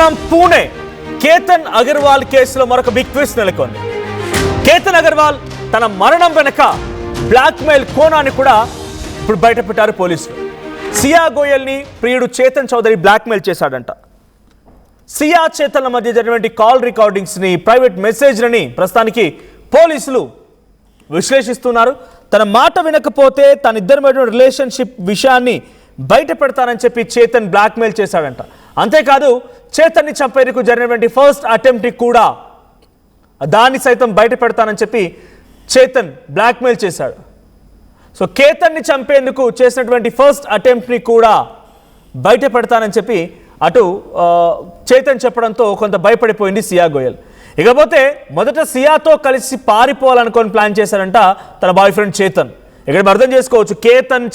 మరుక్షణం పూణే కేతన్ అగర్వాల్ కేసులో మరొక బిగ్ ట్విస్ట్ నెలకొంది. కేతన్ అగర్వాల్ తన మరణం వెనక బ్లాక్మెయిల్ కోణాన్ని కూడా ఇప్పుడు బయటపెట్టారు పోలీసులు. సియా గోయల్ ని ప్రియుడు చేతన్ చౌదరి బ్లాక్మెయిల్ చేశాడంట. సియా చేతన్ల మధ్య జరిగినటువంటి కాల్ రికార్డింగ్స్ ని, ప్రైవేట్ మెసేజ్లని ప్రస్తుతానికి పోలీసులు విశ్లేషిస్తున్నారు. తన మాట వినకపోతే తన ఇద్దరి మధ్య రిలేషన్షిప్ విషయాన్ని బయట పెడతానని చెప్పి చేతన్ బ్లాక్మెయిల్ చేశాడంట. అంతేకాదు చేతన్ని చంపేందుకు జరిగినటువంటి ఫస్ట్ అటెంప్ట్ కూడా దాన్ని సైతం బయట పెడతానని చెప్పి చేతన్ బ్లాక్మెయిల్ చేశాడు. సో కేతన్ని చంపేందుకు చేసినటువంటి ఫస్ట్ అటెంప్ట్ని కూడా బయట పెడతానని చెప్పి అటు చేతన్ చెప్పడంతో కొంత భయపడిపోయింది సియా గోయల్. ఇకపోతే మొదట సియాతో కలిసి పారిపోవాలనుకొని ప్లాన్ చేశారంట తన బాయ్ ఫ్రెండ్ చేతన్. ఇక్కడ అర్థం చేసుకోవచ్చు, కేతన్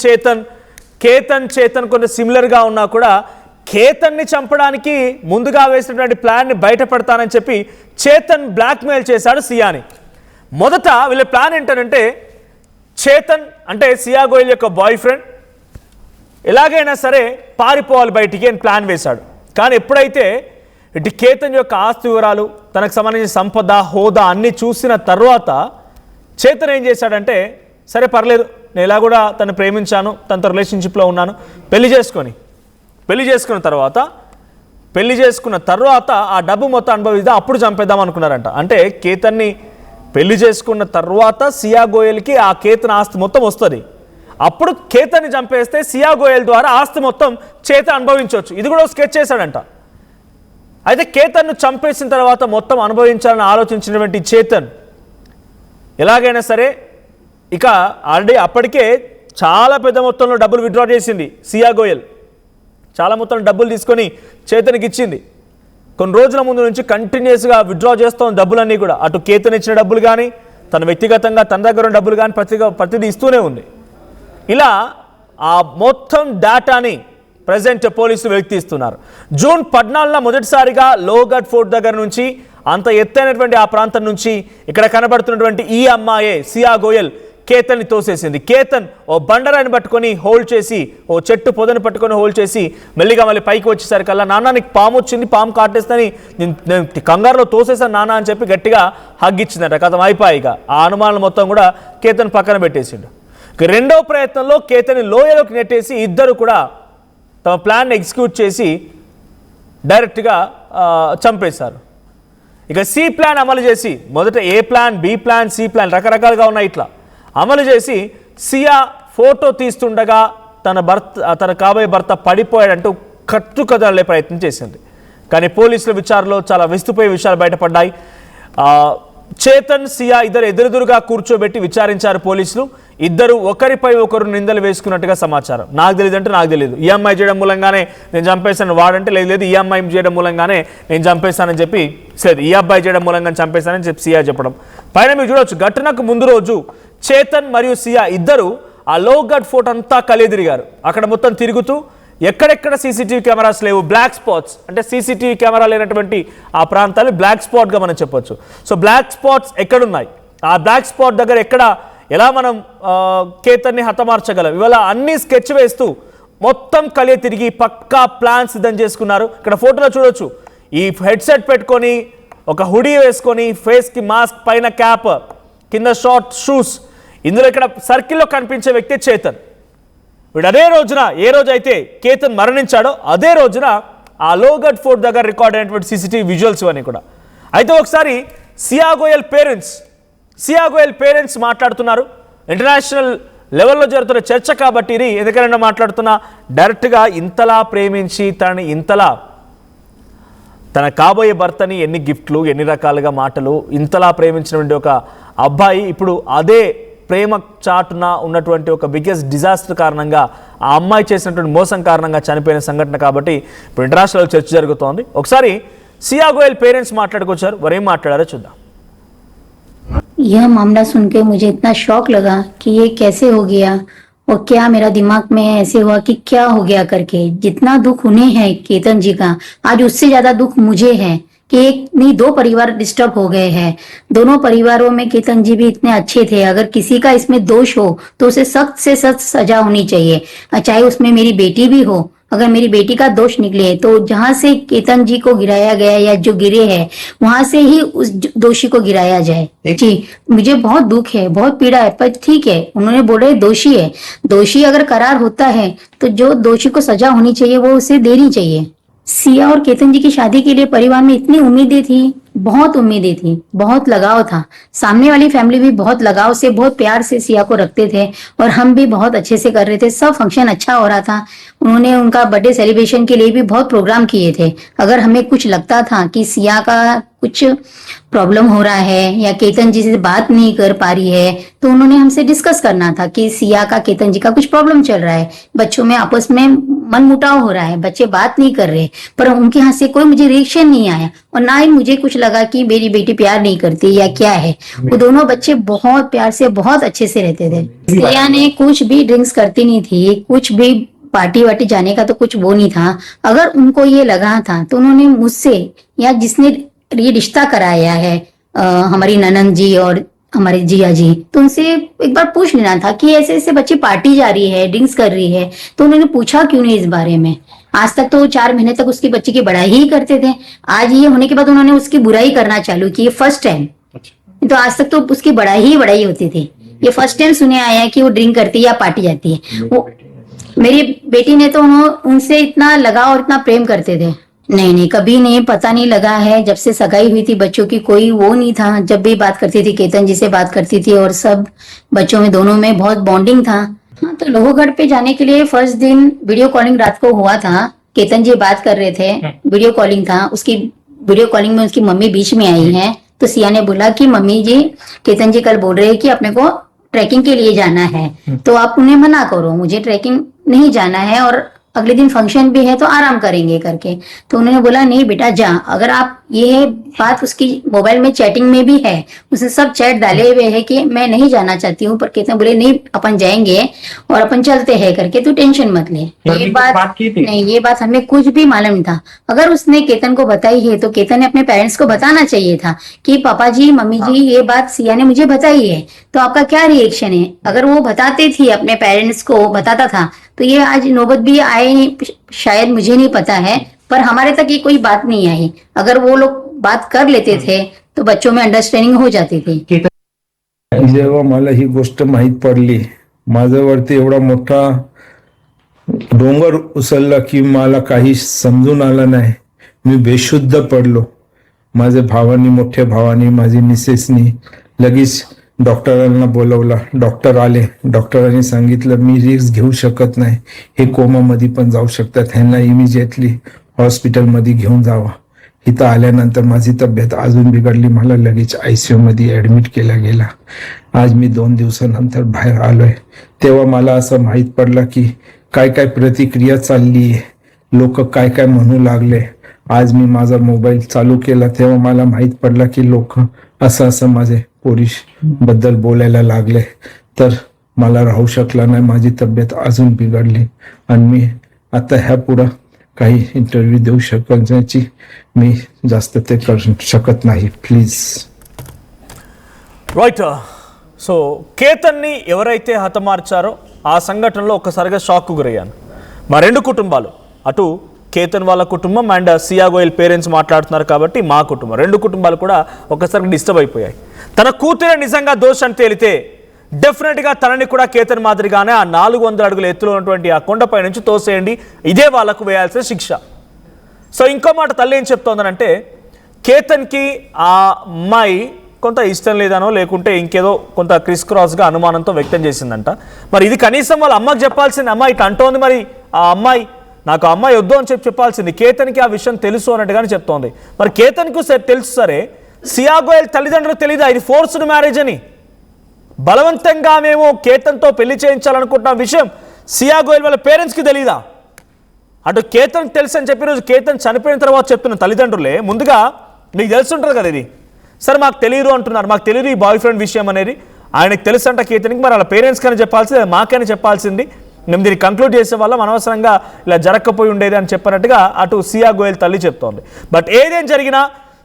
చేతన్ కొంత సిమిలర్గా ఉన్నా కూడా కేతన్ని చంపడానికి ముందుగా వేసినటువంటి ప్లాన్ని బయట పెడతానని చెప్పి చేతన్ బ్లాక్మెయిల్ చేశాడు సియాని. మొదట వీళ్ళ ప్లాన్ ఏంటంటే, చేతన్ అంటే సియా గోయల్ యొక్క బాయ్ ఫ్రెండ్, ఎలాగైనా సరే పారిపోవాలి బయటికి అని ప్లాన్ వేశాడు. కానీ ఎప్పుడైతే ఇటు కేతన్ యొక్క ఆస్తి వివరాలు, తనకు సంబంధించిన సంపద, హోదా అన్నీ చూసిన తర్వాత చేతన్ ఏం చేశాడంటే, సరే పర్లేదు, నేను ఇలా కూడా తను ప్రేమించాను, తనతో రిలేషన్షిప్లో ఉన్నాను, పెళ్లి చేసుకున్న తర్వాత ఆ డబ్బు మొత్తం అనుభవిద్దాం, అప్పుడు చంపేద్దాం అనుకున్నారంట. అంటే కేతన్ని పెళ్లి చేసుకున్న తర్వాత సియా గోయల్కి ఆ కేతన్ ఆస్తి మొత్తం వస్తుంది. అప్పుడు కేతన్ని చంపేస్తే సియా గోయల్ ద్వారా ఆస్తి మొత్తం చేతన్ అనుభవించవచ్చు. ఇది కూడా స్కెచ్ చేశాడంట. అయితే కేతన్ను చంపేసిన తర్వాత మొత్తం అనుభవించాలని ఆలోచించినటువంటి చేతన్ ఎలాగైనా సరే ఇక ఆల్రెడీ అప్పటికే చాలా పెద్ద మొత్తంలో డబ్బులు విత్డ్రా చేసింది సియా గోయల్. చాలా మొత్తం డబ్బులు తీసుకొని చేతన్కి ఇచ్చింది. కొన్ని రోజుల ముందు నుంచి కంటిన్యూస్గా విత్డ్రా చేస్తాం డబ్బులన్నీ కూడా. అటు కేతన్ ఇచ్చిన డబ్బులు కానీ, తన వ్యక్తిగతంగా తన దగ్గర ఉన్న డబ్బులు కానీ ప్రతిదీ ఇస్తూనే ఉంది. ఇలా ఆ మొత్తం డేటాని ప్రజెంట్ పోలీసులు వెలికితీస్తున్నారు. జూన్ 14న మొదటిసారిగా లోగఢ్ ఫోర్ట్ దగ్గర నుంచి, అంత ఎత్తైనటువంటి ఆ ప్రాంతం నుంచి ఇక్కడ కనబడుతున్నటువంటి ఈ అమ్మాయే సియా గోయల్ కేతన్ని తోసేసింది. కేతన్ ఓ బండరాయిని పట్టుకొని హోల్డ్ చేసి, ఓ చెట్టు పొదను పట్టుకొని హోల్డ్ చేసి మెల్లిగా మళ్ళీ పైకి వచ్చేసరికల్లా, నాన్న నీకు పాము వచ్చింది, పాము కాటేస్తుందని నేను కంగారులో తోసేసాను నాన్న అని చెప్పి గట్టిగా హగ్గిచ్చిందట. కథం అయిపోయిగా ఆ అనుమానాలు మొత్తం కూడా కేతన్ పక్కన పెట్టేసిండు. రెండో ప్రయత్నంలో కేతన్ని లోయలోకి నెట్టేసి ఇద్దరు కూడా తమ ప్లాన్ ఎగ్జిక్యూట్ చేసి డైరెక్ట్గా చంపేశారు. ఇక సి ప్లాన్ అమలు చేసి, మొదట A plan, B plan, C plan రకరకాలుగా ఉన్నాయి. ఇట్లా అమలు చేసి సియా ఫోటో తీస్తుండగా తన కాబోయే భర్త పడిపోయాడంటూ కట్టుకదలే ప్రయత్నం చేసింది. కానీ పోలీసుల విచారణలో చాలా విస్తుపోయే విషయాలు బయటపడ్డాయి. చేతన్, సియా ఇద్దరు ఎదురుగా కూర్చోబెట్టి విచారించారు పోలీసులు. ఇద్దరు ఒకరిపై ఒకరు నిందలు వేసుకున్నట్టుగా సమాచారం. నాకు తెలియదు, ఈ అమ్మాయి చేయడం మూలంగానే నేను చంపేశాను, వాడంటే లేదు ఈ అమ్మాయి చేయడం మూలంగానే నేను చంపేశానని చెప్పి, లేదు ఈ అబ్బాయి చేయడం మూలంగా చంపేశానని చెప్పి సియా చెప్పడం. పైన మీరు చూడవచ్చు, ఘటనకు ముందు రోజు చేతన్ మరియు సియా ఇద్దరు ఆ లోగఢ్ ఫోర్ట్ అంతా కలిదిరిగారు. అక్కడ మొత్తం తిరుగుతూ ఎక్కడెక్కడ సీసీటీవీ కెమెరాస్ లేవు, బ్లాక్ స్పాట్స్ అంటే సీసీటీవీ కెమెరా లేనటువంటి ఆ ప్రాంతాలు బ్లాక్ స్పాట్గా మనం చెప్పొచ్చు. సో బ్లాక్ స్పాట్స్ ఎక్కడున్నాయి, ఆ బ్లాక్ స్పాట్ దగ్గర ఎలా మనం కేతన్ని హతమార్చగలం, ఇవాళ అన్ని స్కెచ్ వేస్తూ మొత్తం కలియ తిరిగి పక్కా ప్లాన్ సిద్ధం చేసుకున్నారు. ఇక్కడ ఫోటోలో చూడొచ్చు, ఈ హెడ్సెట్ పెట్టుకొని, ఒక హుడీ వేసుకొని, ఫేస్కి మాస్క్, పైన క్యాప్, కింద షార్ట్ షూస్, ఇందులో ఇక్కడ సర్కిల్లో కనిపించే వ్యక్తి చేతన్. వీడు అదే రోజున, ఏ రోజైతే కేతన్ మరణించాడో అదే రోజున ఆ లోగఢ్ ఫోర్ట్ దగ్గర రికార్డ్ అయినటువంటి సీసీటీవీ విజువల్స్ ఇవన్నీ కూడా. అయితే ఒకసారి సియా గోయల్ పేరెంట్స్ మాట్లాడుతున్నారు. ఇంటర్నేషనల్ లెవెల్లో జరుగుతున్న చర్చ కాబట్టి ఇది ఎందుకైనా మాట్లాడుతున్నా, డైరెక్ట్గా ఇంతలా ప్రేమించి తన కాబోయే భర్తని ఎన్ని గిఫ్ట్లు, ఎన్ని రకాలుగా మాటలు, ఇంతలా ప్రేమించినటువంటి ఒక అబ్బాయి ఇప్పుడు అదే ప్రేమ చాటున ఉన్నటువంటి ఒక బిగ్గెస్ట్ డిజాస్టర్ కారణంగా, ఆ అమ్మాయి చేసినటువంటి మోసం కారణంగా చనిపోయిన సంఘటన కాబట్టి ఇప్పుడు ఇంటర్నేషనల్ చర్చ జరుగుతోంది. ఒకసారి సియా గోయల్ పేరెంట్స్ మాట్లాడుకొచ్చారు, వారు ఏం మాట్లాడారో చూద్దాం. यह मामला सुन के मुझे इतना शौक लगा कि ये कैसे हो गया और क्या मेरा दिमाग में ऐसे हुआ कि क्या हो गया करके। जितना दुख उन्हें है केतन जी का, आज उससे ज्यादा दुख मुझे है कि एक नहीं दो परिवार डिस्टर्ब हो गए हैं। दोनों परिवारों में केतन जी भी इतने अच्छे थे, अगर किसी का इसमें दोष हो तो उसे सख्त से सख्त सजा होनी चाहिए, चाहे उसमें मेरी बेटी भी हो। अगर मेरी बेटी का दोष निकले तो जहां से केतन जी को गिराया गया या जो गिरे हैं वहां से ही उस दोषी को गिराया जाए। जी मुझे बहुत दुख है, बहुत पीड़ा है, पर ठीक है उन्होंने बोले दोषी है, दोषी अगर करार होता है तो जो दोषी को सजा होनी चाहिए वो उसे देनी चाहिए। सिया और केतन जी की शादी के लिए परिवार में इतनी उम्मीदें थी, बहुत उम्मीदें थी, बहुत लगाव था। सामने वाली फैमिली भी बहुत लगाव से, बहुत प्यार से सिया को रखते थे और हम भी बहुत अच्छे से कर रहे थे। सब फंक्शन अच्छा हो रहा था। उन्होंने उनका बर्थडे सेलिब्रेशन के लिए भी बहुत प्रोग्राम किए थे। अगर हमें कुछ लगता था कि सिया का कुछ प्रॉब्लम हो रहा है या केतन जी से बात नहीं कर पा रही है तो उन्होंने हमसे डिस्कस करना था कि सिया का केतन जी का कुछ प्रॉब्लम चल रहा है, बच्चों में आपस में मनमुटाव हो रहा है, बच्चे बात नहीं कर रहे। पर उनके यहाँ से कोई मुझे रिएक्शन नहीं आया और ना ही मुझे कुछ लगा कि मेरी बेटी प्यार नहीं करती या क्या है। वो दोनों बच्चे बहुत प्यार से, बहुत अच्छे से रहते थे। सिया ने कुछ भी ड्रिंक्स करती नहीं थी, कुछ भी पार्टी वार्टी जाने का तो कुछ वो नहीं था। अगर उनको ये लगा था तो उन्होंने मुझसे या जिसने ये रिश्ता कराया है हमारी ननंद जी और हमारे जिया जी, तो उनसे एक बार पूछ लेना था कि ऐसे ऐसे बच्ची पार्टी जा रही है, ड्रिंक्स कर रही है, तो उन्होंने पूछा क्यों नहीं इस बारे में। आज तक तो 4 महीने तक उसकी बच्ची की बड़ाई ही करते थे, आज ये होने के बाद उन्होंने उसकी बुराई करना चालू की, फर्स्ट टाइम। तो आज तक तो उसकी बड़ाई होती थी, ये फर्स्ट टाइम सुने आया है कि वो ड्रिंक करती है या पार्टी जाती है। वो मेरी बेटी ने तो उनसे इतना लगाव और इतना प्रेम करते थे। नहीं, कभी नहीं, पता नहीं लगा है। जब से सगाई हुई थी बच्चों की कोई वो नहीं था। जब भी बात करती थी केतन जी से बात करती थी और सब बच्चों में दोनों में बहुत बॉन्डिंग था। हाँ, तो लोहगढ़ पे जाने के लिए फर्स्ट दिन वीडियो कॉलिंग रात को हुआ था। केतन जी बात कर रहे थे, वीडियो कॉलिंग था। उसकी वीडियो कॉलिंग में उसकी मम्मी बीच में आई है, तो सिया ने बोला कि मम्मी जी केतन जी कल बोल रहे हैं कि अपने को ट्रैकिंग के लिए जाना है, तो आप उन्हें मना करो, मुझे ट्रैकिंग नहीं जाना है और अगले दिन फंक्शन भी है तो आराम करेंगे करके। तो उन्होंने बोला नहीं बेटा जा। अगर आप ये बात उसकी मोबाइल में चैटिंग में भी है, उसने सब चैट डाले हुए है कि मैं नहीं जाना चाहती हूँ, पर केतन बोले नहीं अपन जाएंगे और अपन चलते हैं करके, तू टेंशन मत ले। ये बात नहीं, ये बात हमें कुछ भी मालूम नहीं था। अगर उसने केतन को बताई है तो केतन ने अपने पेरेंट्स को बताना चाहिए था कि पापा जी मम्मी जी ये बात सिया ने मुझे बताई है, तो आपका क्या रिएक्शन है। अगर वो बताते थे, अपने पेरेंट्स को बताता था, तो ये आज नौबत भी आए शायद, मुझे नहीं पता है, पर हमारे तक ये कोई बात नहीं आई। अगर वो लोग बात कर लेते थे तो बच्चों में अंडरस्टँडिंग हो जाती थी। जेव्हा मला ही गोष्ट माहीत पडली, माझ्यावरती एवढा मोठा डोंगर उचलला की मला काही समजून आलं नाही। मी बेशुद्ध पडलो। माझ्या भावानी, मोठ्या भावानी, माझी मिसेसनी लगेच डॉक्टरांना बोलवलं। डॉक्टर आले, डॉक्टरांनी सांगितलं मी रिस्क घेऊ शकत नाही, हे कोमामध्ये पण जाऊ शकतात, ह्यांना इमिजिएटली हॉस्पिटलमध्ये घेऊन जावा। इथं आल्यानंतर माझी तब्येत अजून बिघडली, मला लगेच ICU मध्ये ऍडमिट केला गेला। आज मी 2 दिवसानंतर बाहेर आलोय, तेव्हा मला असं माहीत पडलं की काय काय प्रतिक्रिया चालली आहे, लोक काय काय म्हणू लागले। आज मी माझा मोबाईल चालू केला तेव्हा मला माहीत पडलं की लोक असं असं माझे पोरीश बद्दल बोलायला लागले, तर मला राहू शकला नाही, माझी तब्येत अजून बिघडली आणि मी आता ह्या पुढे काही इंटरव्ह्यू देऊ शकण्याची मी जास्त ते करू शकत नाही, ప్లీజ్। రైట్, సో కేతన్ని ఎవరైతే హతమార్చారో ఆ సంఘటనలో ఒక్కసారిగా షాక్కు గురయ్యాను। మా రెండు కుటుంబాలు, అటు కేతన్ వాళ్ళ కుటుంబం అండ్ సియా గోయల్ పేరెంట్స్ మాట్లాడుతున్నారు కాబట్టి మా కుటుంబం, రెండు కుటుంబాలు కూడా ఒక్కసారి డిస్టర్బ్ అయిపోయాయి। తన కూతురే నిజంగా దోషం తేలితే డెఫినెట్గా తనని కూడా కేతన్ మాదిరిగానే ఆ 400 అడుగుల ఎత్తులో ఉన్నటువంటి ఆ కొండపై నుంచి తోసేయండి, ఇదే వాళ్ళకు వేయాల్సిన శిక్ష। సో ఇంకో మాట తల్లి ఏం చెప్తోందనంటే, కేతన్కి ఆ అమ్మాయి కొంత ఇష్టం లేదనో లేకుంటే ఇంకేదో కొంత క్రిస్ క్రాస్గా అనుమానంతో వ్యక్తం చేసిందంట। మరి ఇది కనీసం వాళ్ళ అమ్మకి చెప్పాల్సింది, అమ్మాయి ఇట్లా అంటోంది, మరి ఆ అమ్మాయి నాకు ఆ అమ్మాయి వద్దు అని చెప్పాల్సింది। కేతన్కి ఆ విషయం తెలుసు అన్నట్టుగానే చెప్తోంది। మరి కేతన్కు తెలుసు సరే, సియా గోయల్ తల్లిదండ్రులకు తెలీదా ఇది ఫోర్స్డ్ మ్యారేజ్ అని? బలవంతంగా మేము కేతన్తో పెళ్లి చేయించాలనుకుంటున్న విషయం సియా గోయల్ వాళ్ళ పేరెంట్స్కి తెలీదా? అటు కేతన్ తెలుసు అని చెప్పి రోజు కేతన్ చనిపోయిన తర్వాత చెప్తున్న తల్లిదండ్రులే ముందుగా మీకు తెలుసుంటుంది కదా ఇది, సరే మాకు తెలియదు అంటున్నారు, మాకు తెలియదు ఈ బాయ్ ఫ్రెండ్ విషయం అనేది, ఆయనకు తెలుసు అంట కేతన్కి, మరి వాళ్ళ పేరెంట్స్ కానీ చెప్పాల్సింది, మాకైనా చెప్పాల్సింది, మేము దీన్ని కంక్లూడ్ చేసే వల్ల అనవసరంగా ఇలా జరగకపోయి ఉండేది అని చెప్పినట్టుగా అటు సియా గోయల్ తల్లి చెప్తోంది। బట్ ఏదేం జరిగినా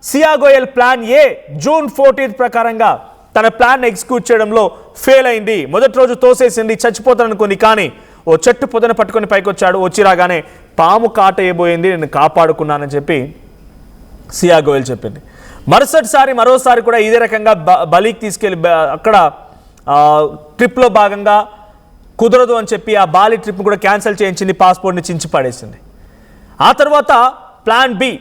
సియా గోయల్ ప్లాన్ ఏ జూన్ 14 ప్రకారంగా తన ప్లాన్ ఎగ్జిక్యూట్ చేయడంలో ఫెయిల్ అయింది. మొదటి రోజు తోసేసింది, చచ్చిపోతాననుకుంది. కానీ ఓ చెట్టు పొదన పట్టుకొని పైకి వచ్చాడు. వచ్చి రాగానే పాము కాటేయబోయింది, నేను కాపాడుకున్నానని చెప్పి సియా గోయల్ చెప్పింది. మరోసారి కూడా ఇదే రకంగా బలికి తీసుకెళ్ళి అక్కడ ట్రిప్లో భాగంగా కుదరదు అని చెప్పి ఆ బాలి ట్రిప్ కూడా క్యాన్సిల్ చేయించింది, పాస్పోర్ట్ని చించి పడేసింది. ఆ తర్వాత ప్లాన్ బి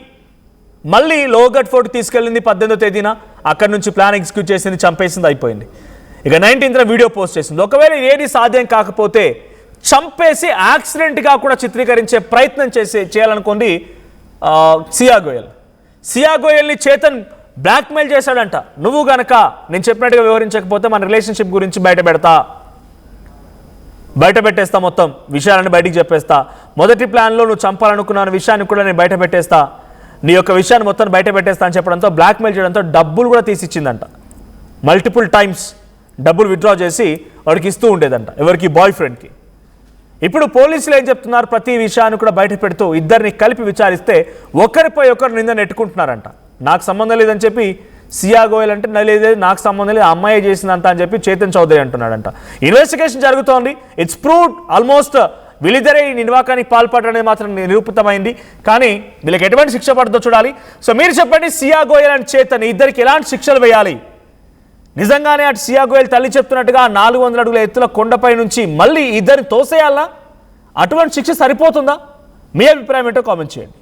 మళ్ళీ లోగట్ ఫోర్ట్ తీసుకెళ్ళింది 18వ తేదీన. అక్కడి నుంచి ప్లాన్ ఎగ్జిక్యూట్ చేసింది, చంపేసింది, అయిపోయింది. ఇక 19th వీడియో పోస్ట్ చేసింది. ఒకవేళ ఏది సాధ్యం కాకపోతే చంపేసి యాక్సిడెంట్గా కూడా చిత్రీకరించే ప్రయత్నం చేయాలనుకుంది సియా గోయల్. సియా గోయల్ని చేతన్ బ్లాక్మెయిల్ చేశాడంట. నువ్వు గనక నేను చెప్పినట్టుగా వివరించకపోతే మన రిలేషన్షిప్ గురించి బయట పెట్టేస్తా, మొత్తం విషయాలను బయటికి చెప్పేస్తా, మొదటి ప్లాన్లో నువ్వు చంపాలనుకున్న విషయాన్ని కూడా నేను బయట పెట్టేస్తా, నీ యొక్క విషయాన్ని మొత్తం బయట పెట్టేస్తా అని చెప్పడంతో బ్లాక్మెయిల్ చేయడంతో డబ్బులు కూడా తీసిచ్చిందంట. మల్టిపుల్ టైమ్స్ డబ్బులు విత్డ్రా చేసి వాడికి ఇస్తూ ఉండేదంట, ఎవరికి, బాయ్ ఫ్రెండ్కి. ఇప్పుడు పోలీసులు ఏం చెప్తున్నారు, ప్రతి విషయాన్ని కూడా బయట పెడుతూ ఇద్దరిని కలిపి విచారిస్తే ఒకరిపై ఒకరు నింద నెట్టుకుంటున్నారంట. నాకు సంబంధం లేదని చెప్పి సియా గోయల్ అంటే లేదు, నాకు సంబంధం లేదు, అమ్మాయి చేసిందంట అని చెప్పి చేతన్ చౌదరి అంటున్నాడంట. ఇన్వెస్టిగేషన్ జరుగుతోంది, ఇట్స్ ప్రూవ్డ్ ఆల్మోస్ట్ వీళ్ళిద్దరే ఈ నిర్వాకానికి పాల్పడఅనేది మాత్రం నిరూపితమైంది. కానీ వీళ్ళకి ఎటువంటి శిక్ష పడుతుందో చూడాలి. సో మీరు చెప్పండి, సియా గోయల్ అండ్ చేతన్ ఇద్దరికి ఎలాంటి శిక్షలు వేయాలి? నిజంగానే అటు సియా గోయల్ తల్లి చెప్తున్నట్టుగా 400 అడుగుల ఎత్తుల కొండపై నుంచి మళ్ళీ ఇద్దరిని తోసేయాలా? అటువంటి శిక్ష సరిపోతుందా? మీ అభిప్రాయం ఏంటో కామెంట్ చేయండి.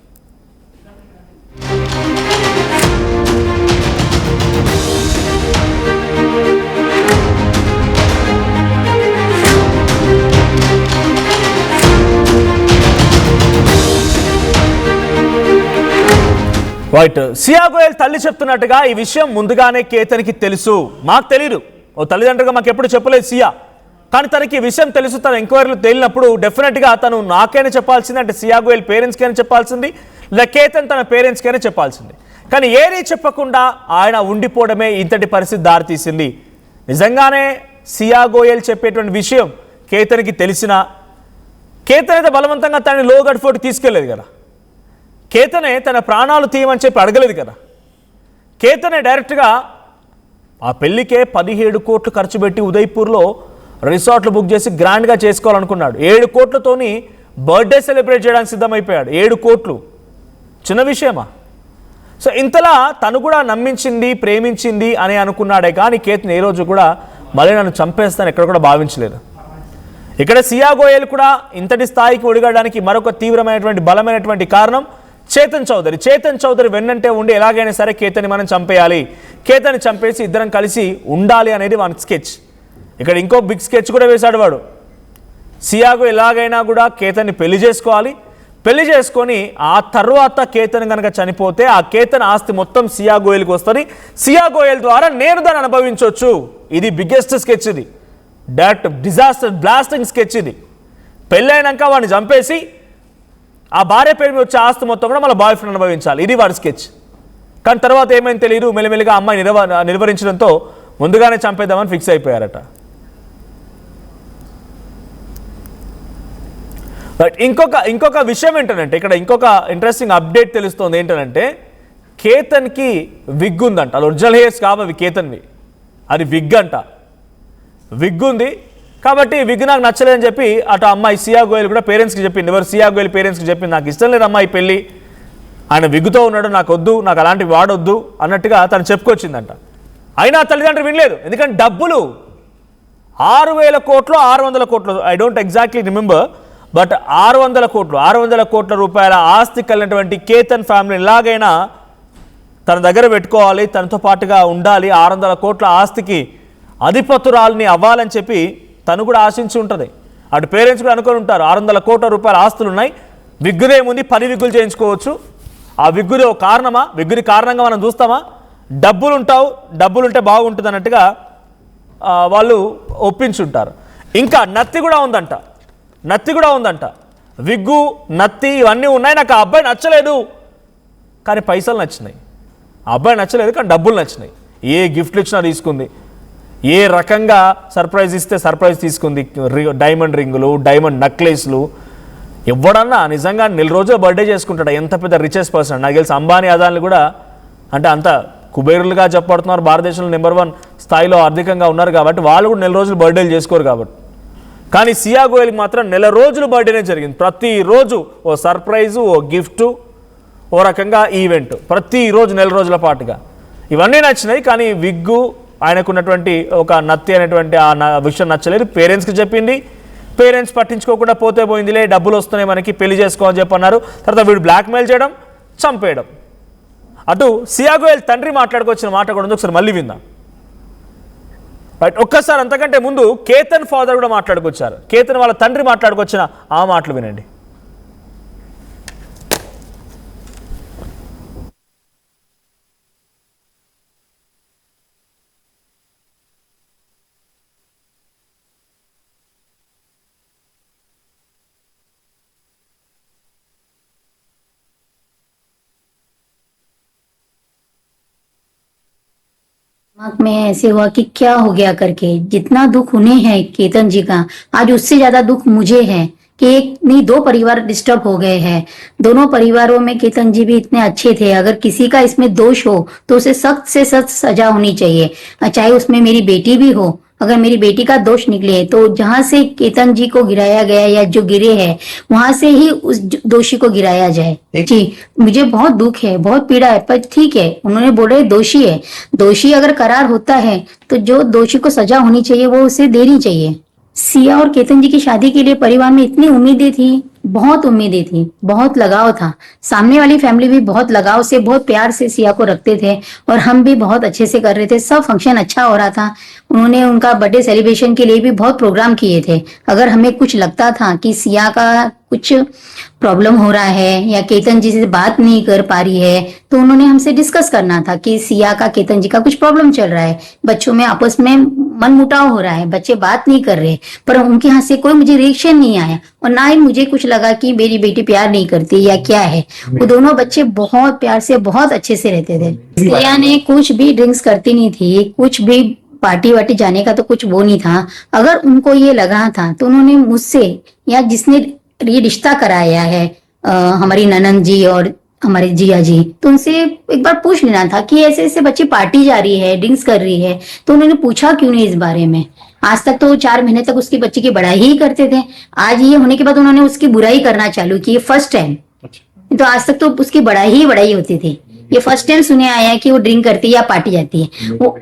రైట్, సియా గోయల్ తల్లి చెప్తున్నట్టుగా ఈ విషయం ముందుగానే కేతన్కి తెలుసు, మాకు తెలియదు. ఓ తల్లిదండ్రులుగా మాకు ఎప్పుడు చెప్పలేదు సియా, కానీ తనకి ఈ విషయం తెలుసు. తన ఎంక్వైరీలు తేలినప్పుడు డెఫినెట్గా తను నాకైనా చెప్పాల్సింది, అంటే సియా గోయల్ పేరెంట్స్కైనా చెప్పాల్సింది, లేదా కేతన్ తన పేరెంట్స్కైనా చెప్పాల్సింది. కానీ ఏది చెప్పకుండా ఆయన ఉండిపోవడమే ఇంతటి పరిస్థితి దారితీసింది. నిజంగానే సియా గోయల్ చెప్పేటువంటి విషయం కేతన్కి తెలిసినా కేతన్ అయితే బలవంతంగా తనని లోగడ్ ఫోర్ట్కి తీసుకెళ్లేదు కదా. కేతనే తన ప్రాణాలు తీయమని చెప్పి అడగలేదు కదా. కేతనే డైరెక్ట్గా ఆ పెళ్లికే 17 కోట్లు ఖర్చు పెట్టి ఉదయ్పూర్లో రిసార్ట్లు బుక్ చేసి గ్రాండ్గా చేసుకోవాలనుకున్నాడు. 7 కోట్లతోని బర్త్డే సెలబ్రేట్ చేయడానికి సిద్ధమైపోయాడు. 7 కోట్లు చిన్న విషయమా? సో ఇంతలా తను కూడా నమ్మించింది, ప్రేమించింది అని అనుకున్నాడే కానీ కేతన్ ఏ రోజు కూడా మళ్ళీ నన్ను చంపేస్తాను ఎక్కడ కూడా భావించలేదు. ఇక్కడ సియా గోయల్ కూడా ఇంతటి స్థాయికి ఒడిగడానికి మరొక తీవ్రమైనటువంటి బలమైనటువంటి కారణం చేతన్ చౌదరి వెన్నంటే ఉండి ఎలాగైనా సరే కేతన్ని మనం చంపేయాలి, కేతన్ని చంపేసి ఇద్దరం కలిసి ఉండాలి అనేది వన్ స్కెచ్. ఇక్కడ ఇంకో బిగ్ స్కెచ్ కూడా వేశాడు వాడు. సియాకు ఎలాగైనా కూడా కేతన్ని పెళ్లి చేసుకోవాలి, పెళ్లి చేసుకొని ఆ తర్వాత కేతన్ కనుక చనిపోతే ఆ కేతన్ ఆస్తి మొత్తం సియా గోయల్కి వస్తుంది, సియా గోయల్ ద్వారా నేను దాన్ని అనుభవించవచ్చు. ఇది బిగ్గెస్ట్ స్కెచ్, ఇది డైరెక్ట్ డిజాస్టర్ బ్లాస్టింగ్ స్కెచ్. ఇది పెళ్ళైనాక వాడిని చంపేసి ఆ భార్య పేరు మీద వచ్చే ఆస్తి మొత్తం కూడా మళ్ళీ బాయ్ ఫ్రెండ్ అనుభవించాలి, ఇది వాడి స్కెచ్. కానీ తర్వాత ఏమైంది తెలియదు, మెల్లిమెల్లిగా అమ్మాయి నిర్వహించడంతో ముందుగానే చంపేద్దామని ఫిక్స్ అయిపోయారట. రైట్, ఇంకొక విషయం ఏంటంటే ఇక్కడ ఇంకొక ఇంట్రెస్టింగ్ అప్డేట్ తెలుస్తుంది. ఏంటంటే కేతన్కి విగ్ ఉందంట. అది ఒరిజినల్ హెయిర్స్ కావవి కేతన్వి, అది విగ్ అంట. విగ్ ఉంది కాబట్టి విగ్ నాకు నచ్చలేదని చెప్పి అటు అమ్మాయి సియా గోయల్ కూడా పేరెంట్స్కి చెప్పింది. ఎవరు? సియా గోయల్ పేరెంట్స్కి చెప్పింది, నాకు ఇష్టం లేదు అమ్మాయి పెళ్ళి, ఆయన విగ్గుతో ఉన్నాడు, నాకు వద్దు, నాకు అలాంటివి వాడొద్దు అన్నట్టుగా తను చెప్పుకొచ్చిందంట. అయినా తల్లిదండ్రులు వినలేదు. ఎందుకంటే డబ్బులు 6,000 కోట్లు 600 కోట్లు, I don't exactly remember, but 600 కోట్ల రూపాయల ఆస్తి కలిగినటువంటి కేతన్ ఫ్యామిలీ ఎలాగైనా తన దగ్గర పెట్టుకోవాలి, తనతో పాటుగా ఉండాలి, 600 కోట్ల ఆస్తికి అధిపతురాల్ని అవ్వాలని చెప్పి తను కూడా ఆశించి ఉంటుంది. అటు పేరెంట్స్ కూడా అనుకొని ఉంటారు, 600 కోట్ల రూపాయల ఆస్తులు ఉన్నాయి, విగ్గుదేముంది, 10 విగ్గులు చేయించుకోవచ్చు. ఆ విగ్గుది ఒక కారణమా? విగ్గుది కారణంగా మనం చూస్తామా? డబ్బులుంటే బాగుంటుంది అన్నట్టుగా వాళ్ళు ఒప్పించుంటారు. ఇంకా నత్తి కూడా ఉందంట. విగ్గు, నత్తి ఇవన్నీ ఉన్నాయి. నాకు ఆ అబ్బాయి నచ్చలేదు కానీ పైసలు నచ్చినాయి. ఆ అబ్బాయి నచ్చలేదు కానీ డబ్బులు నచ్చినాయి. ఏ గిఫ్ట్లు ఇచ్చినా తీసుకుంది, ఏ రకంగా సర్ప్రైజ్ ఇస్తే సర్ప్రైజ్ తీసుకుంది. డైమండ్ రింగులు, డైమండ్ నెక్లెస్లు. ఎవడన్నా నిజంగా 4 రోజులు బర్త్డే చేసుకుంటాడు ఎంత పెద్ద రిచెస్ట్ పర్సన్? నాకు తెలిసి అంబానీ అదాన్ని కూడా అంటే అంత కుబేరులుగా చెప్పబడుతున్నారు, భారతదేశంలో నెంబర్ 1 స్థాయిలో ఆర్థికంగా ఉన్నారు కాబట్టి వాళ్ళు కూడా నెల రోజులు బర్త్డేలు చేసుకోరు కాబట్టి. కానీ సియా గోయల్కి మాత్రం నెల రోజులు బర్త్డేనే జరిగింది. ప్రతిరోజు ఓ సర్ప్రైజు, ఓ గిఫ్టు, ఓ రకంగా ఈవెంట్, ప్రతిరోజు నెల రోజుల పాటుగా. ఇవన్నీ నచ్చినాయి. కానీ విగ్గు, ఆయనకున్నటువంటి ఒక నత్తి అనేటువంటి ఆ విషయం నచ్చలేదు. పేరెంట్స్కి చెప్పింది, పేరెంట్స్ పట్టించుకోకుండా పోతే పోయిందిలే, డబ్బులు వస్తున్నాయి మనకి, పెళ్లి చేసుకోమని చెప్పన్నారు. తర్వాత వీడు బ్లాక్మెయిల్ చేయడం, చంపేయడం. అటు సియా గోయల్ తండ్రి మాట్లాడుకొచ్చిన మాట కూడా ఉంది, ఒకసారి మళ్ళీ విందాం. రైట్, ఒక్కసారి అంతకంటే ముందు కేతన్ ఫాదర్ కూడా మాట్లాడుకొచ్చారు. కేతన్ వాళ్ళ తండ్రి మాట్లాడుకొచ్చిన ఆ మాటలు వినండి. दिमाग में ऐसे हुआ कि क्या हो गया करके। जितना दुख उन्हें है केतन जी का, आज उससे ज्यादा दुख मुझे है कि एक नहीं 2 परिवार डिस्टर्ब हो गए हैं। दोनों परिवारों में केतन जी भी इतने अच्छे थे। अगर किसी का इसमें दोष हो तो उसे सख्त से सख्त सजा होनी चाहिए, चाहे उसमें मेरी बेटी भी हो। अगर मेरी बेटी का दोष निकले तो जहां से केतन जी को गिराया गया या जो गिरे हैं वहां से ही उस दोषी को गिराया जाए। जी, मुझे बहुत दुख है, बहुत पीड़ा है, पर ठीक है, उन्होंने बोले दोषी है। दोषी अगर करार होता है तो जो दोषी को सजा होनी चाहिए वो उसे देनी चाहिए। सिया और केतन जी की शादी के लिए परिवार में इतनी उम्मीदें थी, बहुत उम्मीदें थी, बहुत लगाव था। सामने वाली फैमिली भी बहुत लगाव से, बहुत प्यार से सिया को रखते थे और हम भी बहुत अच्छे से कर रहे थे। सब फंक्शन अच्छा हो रहा था। उन्होंने उनका बर्थडे सेलिब्रेशन के लिए भी बहुत प्रोग्राम किए थे। अगर हमें कुछ लगता था कि सिया का कुछ प्रॉब्लम हो रहा है या केतन जी से बात नहीं कर पा रही है तो उन्होंने हमसे डिस्कस करना था कि सिया का केतन जी का कुछ प्रॉब्लम चल रहा है, बच्चों में आपस में मनमुटाव हो रहा है, बच्चे बात नहीं कर रहे। पर उनके यहाँ से कोई मुझे रिएक्शन नहीं आया और ना ही मुझे कुछ लगा कि मेरी बेटी प्यार नहीं करती या क्या है। वो दोनों बच्चे बहुत प्यार से, बहुत अच्छे से रहते थे। सिया ने कुछ भी ड्रिंक्स करती नहीं थी, कुछ भी पार्टी वार्टी जाने का तो कुछ वो नहीं था। अगर उनको ये लगा था तो उन्होंने मुझसे या जिसने ये रिश्ता कराया है हमारी ननंद जी और हमारे जिया जी, तो उनसे एक बार पूछ लेना था कि ऐसे ऐसे बच्ची पार्टी जा रही है, ड्रिंक्स कर रही है, तो उन्होंने पूछा क्यों नहीं इस बारे में। आज तक तो 4 महीने तक उसकी बच्ची की बड़ाई ही करते थे। आज ये होने के बाद उन्होंने उसकी बुराई करना चालू की, फर्स्ट टाइम। तो आज तक तो उसकी बड़ाई ही बड़ाई होती थी, ये फर्स्ट टाइम सुने आया है कि वो ड्रिंक करती है या पार्टी जाती है। वो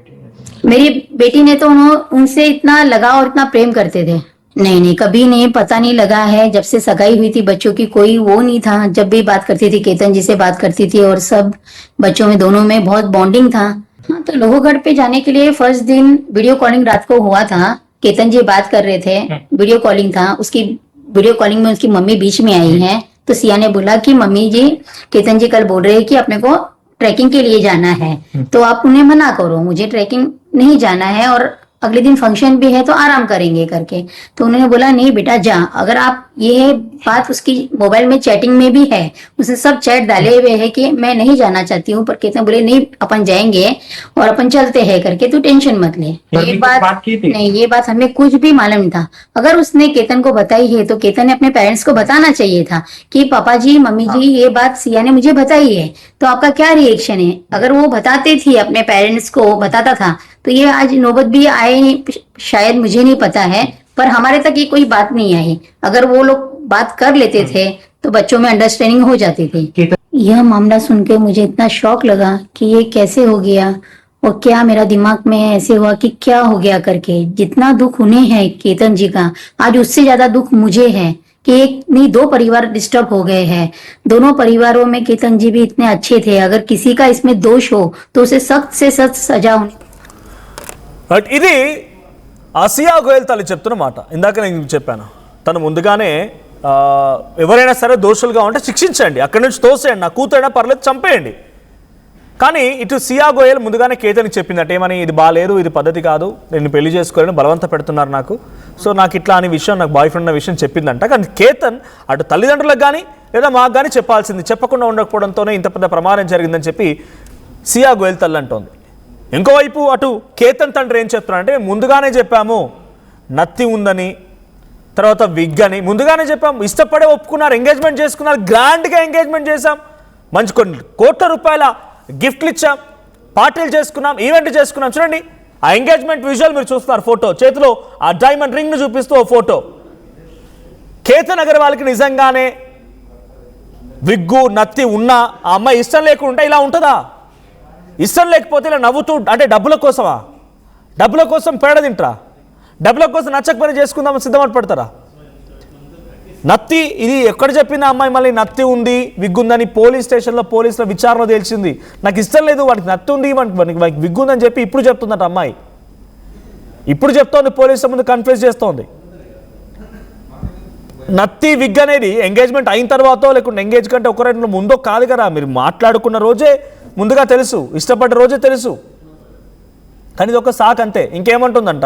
मेरी बेटी ने तो उनसे इतना लगा और इतना प्रेम करते थे। नहीं, कभी नहीं, पता नहीं लगा है। जब से सगाई हुई थी बच्चों की कोई वो नहीं था। जब भी बात करती थी केतन जी से बात करती थी और सब बच्चों में दोनों में बहुत बॉन्डिंग था। हाँ, तो लोहगढ़ पे जाने के लिए फर्स्ट दिन वीडियो कॉलिंग रात को हुआ था। केतन जी बात कर रहे थे, वीडियो कॉलिंग था। उसकी वीडियो कॉलिंग में उसकी मम्मी बीच में आई है तो सिया ने बोला कि मम्मी जी, केतन जी कल बोल रहे हैं कि अपने को ट्रैकिंग के लिए जाना है, तो आप उन्हें मना करो, मुझे ट्रैकिंग नहीं जाना है और अगले दिन फंक्शन भी है तो आराम करेंगे करके। तो उन्होंने बोला नहीं बेटा जा। अगर आप, ये बात उसकी मोबाइल में चैटिंग में भी है, उसने सब चैट डाले हुए है कि मैं नहीं जाना चाहती हूँ, पर केतन बोले नहीं अपन जाएंगे और अपन चलते हैं करके, तू टेंशन मत ले। ये बात नहीं, ये बात हमें कुछ भी मालूम नहीं था। अगर उसने केतन को बताई है तो केतन ने अपने पेरेंट्स को बताना चाहिए था कि पापा जी, मम्मी जी, ये बात सिया ने मुझे बताई है, तो आपका क्या रिएक्शन है। अगर वो बताते थे, अपने पेरेंट्स को बताता था तो ये आज नौबत भी आए शायद, मुझे नहीं पता है, पर हमारे तक ये कोई बात नहीं आई। अगर वो लोग बात कर लेते थे तो बच्चों में अंडरस्टैंडिंग हो जाती थी। यह मामला सुन के मुझे इतना शौक लगा कि ये कैसे हो गया और क्या मेरा दिमाग में ऐसे हुआ कि क्या हो गया करके। जितना दुख उन्हें है केतन जी का, आज उससे ज्यादा दुख मुझे है कि एक नहीं 2 परिवार डिस्टर्ब हो गए हैं। दोनों परिवारों में केतन जी भी इतने अच्छे थे। अगर किसी का इसमें दोष हो तो उसे सख्त से सख्त सजा होनी। బట్ ఇది సియా గోయల్ తల్లి చెప్తున్న మాట. ఇందాక నేను చెప్పాను, తను ముందుగానే ఎవరైనా సరే దోషులుగా ఉంటే శిక్షించండి, అక్కడి నుంచి తోసేయండి, నా కూతురైనా పర్లేదు చంపేయండి. కానీ ఇటు సియా గోయల్ ముందుగానే కేతన్కి చెప్పిందట, ఏమని, ఇది బాగాలేదు, ఇది పద్ధతి కాదు, నేను పెళ్లి చేసుకోవాలని బలవంత పెడుతున్నారు నాకు, సో నాకు ఇట్లా అనే విషయం, నాకు బాయ్ ఫ్రెండ్ అనే విషయం చెప్పిందంట. కానీ కేతన్ అటు తల్లిదండ్రులకు కానీ లేదా మాకు కానీ చెప్పాల్సింది, చెప్పకుండా ఉండకపోవడంతోనే ఇంత పెద్ద ప్రమాదం జరిగిందని చెప్పి సియా గోయల్ తల్లి అంటోంది. ఇంకోవైపు అటు కేతన్ తండ్రి ఏం చెప్తున్నారంటే, ముందుగానే చెప్పాము నత్తి ఉందని, తర్వాత విగ్ అని ముందుగానే చెప్పాము, ఇష్టపడే ఒప్పుకున్నారు, ఎంగేజ్మెంట్ చేసుకున్నారు, గ్రాండ్గా ఎంగేజ్మెంట్ చేశాం, మంచి కొన్ని కోట్ల రూపాయల గిఫ్ట్లు ఇచ్చాం, పార్టీలు చేసుకున్నాం, ఈవెంట్ చేసుకున్నాం. చూడండి ఆ ఎంగేజ్మెంట్ విజువల్ మీరు చూస్తున్నారు, ఫోటో చేతిలో ఆ డైమండ్ రింగ్ను చూపిస్తూ ఓ ఫోటో. కేతన్ అగర్వాల్కి నిజంగానే విగ్గు నత్తి ఉన్నా ఆ అమ్మాయి ఇష్టం లేకుండా ఇలా ఉంటుందా? ఇష్టం లేకపోతే ఇలా నవ్వుతూ, అంటే డబ్బుల కోసమా? డబ్బుల కోసం పేడ తింటారా? డబ్బుల కోసం నచ్చక పని చేసుకుందామని సిద్ధమని పడతారా? నత్తి ఇది ఎక్కడ చెప్పిన అమ్మాయి మళ్ళీ నత్తి ఉంది విగ్గు ఉందని పోలీస్ స్టేషన్లో పోలీసుల విచారణ తేల్చింది. నాకు ఇష్టం లేదు, వాడికి నత్తి ఉంది, వాడికి విగ్గు ఉందని చెప్పి ఇప్పుడు చెప్తుందట అమ్మాయి. ఇప్పుడు చెప్తోంది, పోలీసుల ముందు కన్ఫ్యూజ్ చేస్తోంది. నత్తి విగ్ అనేది ఎంగేజ్మెంట్ అయిన తర్వాతో లేకుంటే ఎంగేజ్ కంటే ఒక 2 రోజుల ముందో కాదు కదా. మీరు మాట్లాడుకున్న రోజే ముందుగా తెలుసు, ఇష్టపడ్డ రోజే తెలుసు. కానీ ఇది ఒక సాక్ అంతే. ఇంకేమంటుందంట,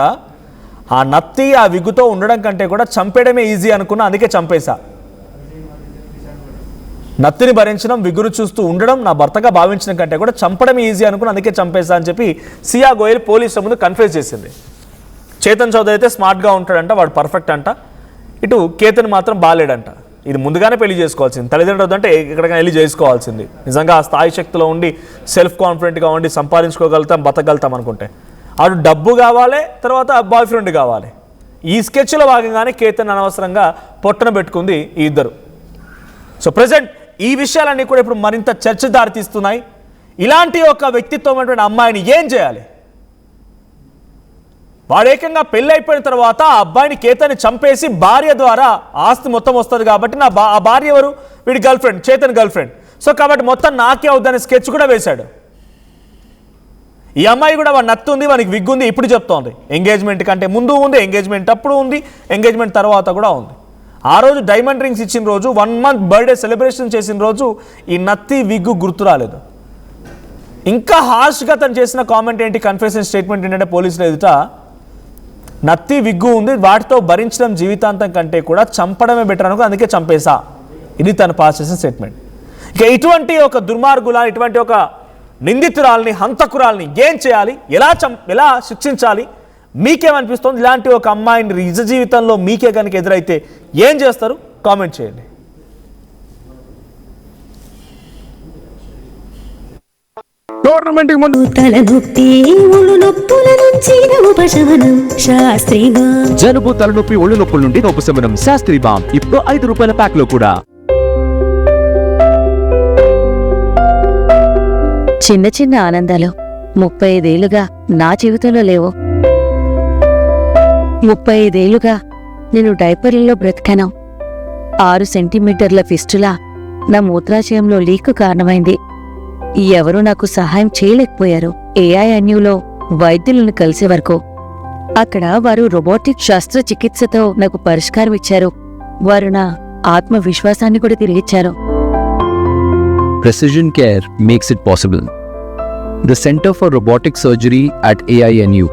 ఆ నత్తి ఆ విగ్గుతో ఉండడం కంటే కూడా చంపేయడమే ఈజీ అనుకున్నా, అందుకే చంపేశా. నత్తిని భరించడం, విగ్గును చూస్తూ ఉండడం నా భర్తగా భావించడం కంటే కూడా చంపడం ఈజీ అనుకుని అందుకే చంపేశా అని చెప్పి సియా గోయల్ పోలీసుల ముందు కన్ఫ్యూజ్ చేసింది. చేతన్ చౌదరి అయితే స్మార్ట్గా ఉంటాడంట, వాడు పర్ఫెక్ట్ అంట. ఇటు కేతన్ మాత్రం బాలేడంట. ఇది ముందుగానే పెళ్లి చేసుకోవాల్సింది. తల్లిదండ్రులు అంటే ఎక్కడికైనా వెళ్ళి చేసుకోవాల్సింది. నిజంగా ఆ స్థాయి శక్తిలో ఉండి సెల్ఫ్ కాన్ఫిడెంట్గా ఉండి సంపాదించుకోగలుగుతాం, బతకగలుగుతాం అనుకుంటే అటు డబ్బు కావాలి, తర్వాత బాయ్ ఫ్రెండ్ కావాలి. ఈ స్కెచ్లో భాగంగానే కేతన్ అనవసరంగా పొట్టన పెట్టుకుంది ఈ ఇద్దరు. సో ప్రజెంట్ ఈ విషయాలన్నీ కూడా ఇప్పుడు మరింత చర్చ దారితీస్తున్నాయి. ఇలాంటి ఒక వ్యక్తిత్వమైనటువంటి అమ్మాయిని ఏం చేయాలి? వాడు ఏకంగా పెళ్ళి అయిపోయిన తర్వాత ఆ అబ్బాయిని కేతన్ని చంపేసి భార్య ద్వారా ఆస్తి మొత్తం వస్తుంది కాబట్టి ఆ భార్య ఎవరు? వీడి girl friend, Chetan girl friend. So కాబట్టి మొత్తం నాకే అవుద్దని స్కెచ్ కూడా వేశాడు. ఈ అమ్మాయి కూడా వాడు నత్తి ఉంది, వానికి విగ్ ఉంది ఇప్పుడు చెప్తోంది. ఎంగేజ్మెంట్ కంటే ముందు ఉంది, ఎంగేజ్మెంట్ అప్పుడు ఉంది, ఎంగేజ్మెంట్ తర్వాత కూడా ఉంది. ఆ రోజు డైమండ్ రింగ్స్ ఇచ్చిన రోజు, 1 month బర్త్డే సెలబ్రేషన్ చేసిన రోజు ఈ నత్తి విగ్గు గుర్తు రాలేదు. ఇంకా హార్ష్గా తను చేసిన కామెంట్ ఏంటి, కన్ఫెషన్ స్టేట్మెంట్ ఏంటంటే పోలీసులు ఎదుట నత్తి విగ్గు ఉంది, వాటితో భరించడం జీవితాంతం కంటే కూడా చంపడమే బెటర్ అనుకో, అందుకే చంపేశా. ఇది తను పాస్ చేసిన స్టేట్మెంట్. ఇక ఇటువంటి ఒక దుర్మార్గుల, ఇటువంటి ఒక నిందితురాల్ని, హంతకురాల్ని ఏం చేయాలి, ఎలా శిక్షించాలి? మీకేమనిపిస్తుంది? ఇలాంటి ఒక అమ్మాయిని నిజ జీవితంలో మీకే కనుక ఎదురైతే ఏం చేస్తారు? కామెంట్ చేయండి. టోర్నమెంట్ ముందు తలనొప్పి ఒళ్ళు నొప్పుల నుంచి ఉపశమనం శాస్త్రీగా. జలుబు తలనొప్పి ఒళ్ళు నొప్పుల నుండి ఉపశమనం శాస్త్రీ బామ్ ఇప్పుడు 5 రూపాయల ప్యాక్ లో కూడా. చిన్న చిన్న ఆనందాలు 35 ఏళ్లుగా నా జీవితంలో లేవు. 35 ఏళ్లుగా నేను డైపర్లలో బ్రతికాను. 6 సెంటీమీటర్ల ఫిస్టులా నా మూత్రాశయంలో లీక్ కారణమైంది. ఎవరూ నాకు సహాయం చేయలేకపోయారు. ఏఐఎన్యూలో వైద్యులను కలిసే వరకు. అక్కడ వారు రోబోటిక్ శస్త్రచికిత్సతో నాకు పరిష్కారం ఇచ్చారు. వారు నా ఆత్మవిశ్వాసాన్ని కూడా తిరిగిచ్చారు. Precision care makes it possible. The Center for Robotic Surgery at AINU